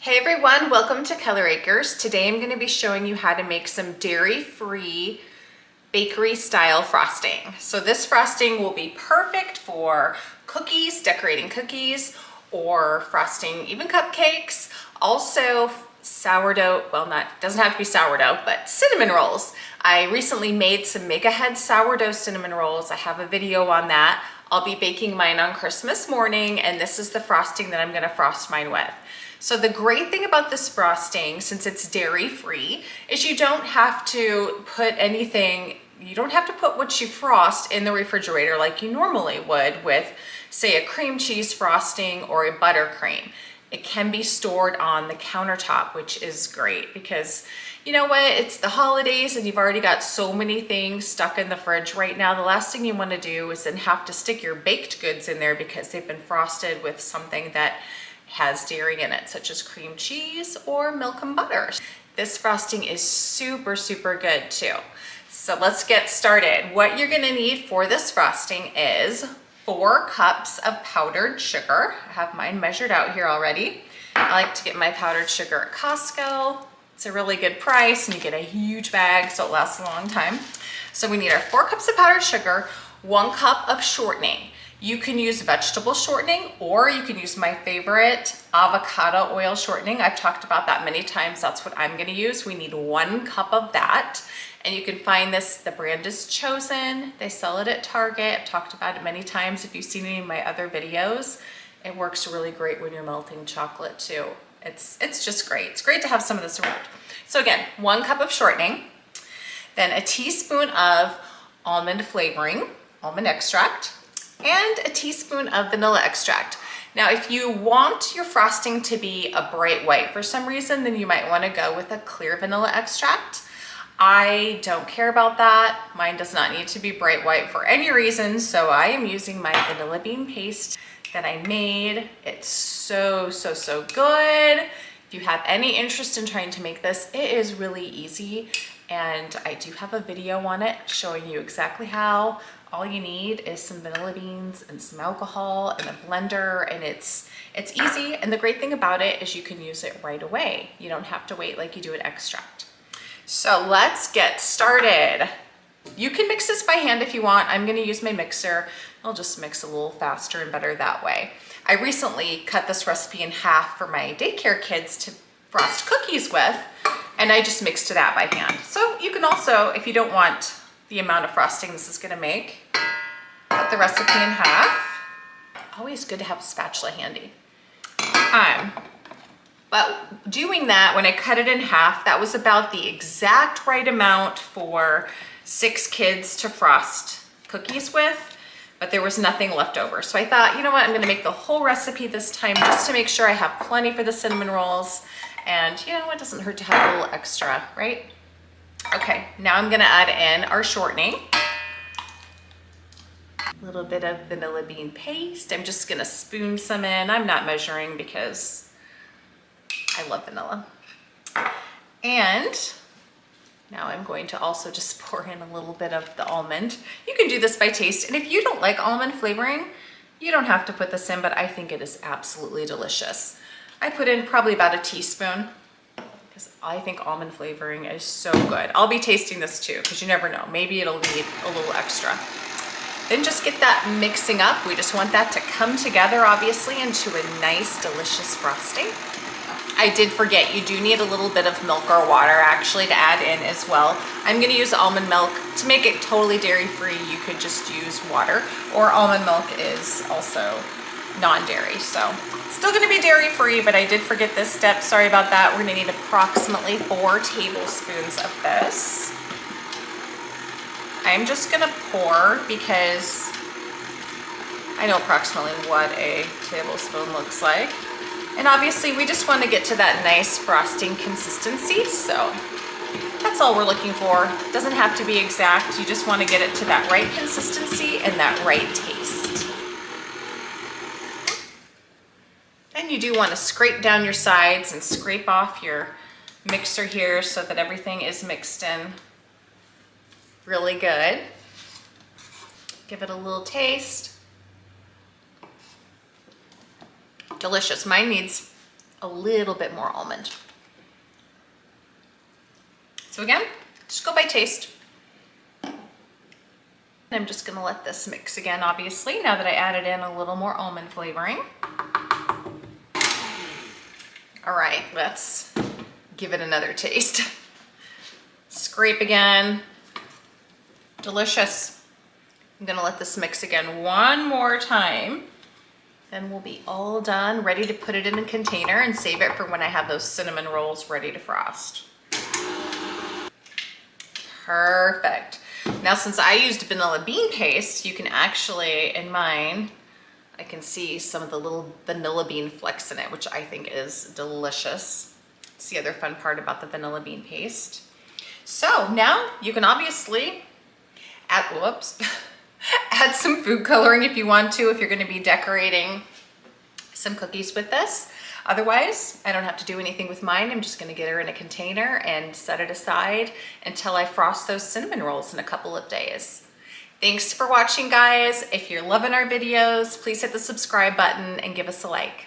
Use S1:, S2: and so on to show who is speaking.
S1: Hey everyone, welcome to Color Acres. Today I'm going to be showing you how to make some dairy-free bakery style frosting. So this frosting will be perfect for cookies, decorating cookies, or frosting even cupcakes. Also sourdough, well, doesn't have to be sourdough, but cinnamon rolls. I recently made some make ahead sourdough cinnamon rolls. I have a video on that. I'll be baking mine on Christmas morning, and this is the frosting that I'm going to frost mine with. So the great thing about this frosting, since it's dairy-free, is you don't have to put anything, you don't have to put what you frost in the refrigerator like you normally would with, say, a cream cheese frosting or a buttercream. It can be stored on the countertop, which is great because you know what, it's the holidays and you've already got so many things stuck in the fridge right now. The last thing you want to do is then have to stick your baked goods in there because they've been frosted with something that has dairy in it, such as cream cheese or milk and butter. This frosting is super, super good too. So let's get started. What you're gonna need for this frosting is 4 cups of powdered sugar. I have mine measured out here already. I like to get my powdered sugar at Costco. It's a really good price and you get a huge bag so it lasts a long time. So we need our 4 cups of powdered sugar, 1 cup of shortening. You can use vegetable shortening or you can use my favorite avocado oil shortening. I've talked about that many times. That's what I'm going to use. We need 1 cup of that. And you can find this, the brand is Chosen. They sell it at Target. I've talked about it many times. If you've seen any of my other videos, it works really great when you're melting chocolate too. It's just great. It's great to have some of this around. So again, 1 cup of shortening, then a teaspoon of almond flavoring, almond extract, and a teaspoon of vanilla extract. Now, if you want your frosting to be a bright white for some reason, then you might want to go with a clear vanilla extract. I don't care about that. Mine does not need to be bright white for any reason, so I am using my vanilla bean paste that I made. It's so, so, so good. If you have any interest in trying to make this, it is really easy, and I do have a video on it showing you exactly how. All you need is some vanilla beans and some alcohol and a blender, and it's easy. And the great thing about it is you can use it right away. You don't have to wait like you do an extract. So let's get started. You can mix this by hand if you want. I'm going to use my mixer. I'll just mix a little faster and better that way. I recently cut this recipe in half for my daycare kids to frost cookies with, and I just mixed it out by hand. So you can also, if you don't want the amount of frosting this is going to make, cut the recipe in half. Always good to have a spatula handy. But doing that, when I cut it in half, that was about the exact right amount for 6 kids to frost cookies with, but there was nothing left over. So I thought, you know what, I'm going to make the whole recipe this time just to make sure I have plenty for the cinnamon rolls. And you know, it doesn't hurt to have a little extra, right? Okay, now I'm gonna add in our shortening. A little bit of vanilla bean paste. I'm just gonna spoon some in. I'm not measuring because I love vanilla. And now I'm going to also just pour in a little bit of the almond. You can do this by taste. And if you don't like almond flavoring, you don't have to put this in, but I think it is absolutely delicious. I put in probably about a teaspoon, because I think almond flavoring is so good. I'll be tasting this too, because you never know. Maybe it'll need a little extra. Then just get that mixing up. We just want that to come together, obviously, into a nice, delicious frosting. I did forget, you do need a little bit of milk or water actually to add in as well. I'm gonna use almond milk. To make it totally dairy-free, you could just use water, or almond milk is also non-dairy, so still going to be dairy-free, but I did forget this step. Sorry about that. We're going to need approximately 4 tablespoons of this. I'm just going to pour because I know approximately what a tablespoon looks like. And obviously we just want to get to that nice frosting consistency, so that's all we're looking for. It doesn't have to be exact. You just want to get it to that right consistency and that right taste. And you do want to scrape down your sides and scrape off your mixer here so that everything is mixed in really good. Give it a little taste. Delicious. Mine needs a little bit more almond. So again, just go by taste. I'm just gonna let this mix again, obviously, now that I added in a little more almond flavoring. All right, let's give it another taste. Scrape again. Delicious. I'm gonna let this mix again one more time. Then we'll be all done, ready to put it in a container and save it for when I have those cinnamon rolls ready to frost. Perfect. Now, since I used vanilla bean paste, you can actually, in mine, I can see some of the little vanilla bean flecks in it, which I think is delicious. It's the other fun part about the vanilla bean paste. So now you can obviously add, whoops, add some food coloring if you want to, if you're gonna be decorating some cookies with this. Otherwise, I don't have to do anything with mine. I'm just gonna get her in a container and set it aside until I frost those cinnamon rolls in a couple of days. Thanks for watching, guys. If you're loving our videos, please hit the subscribe button and give us a like.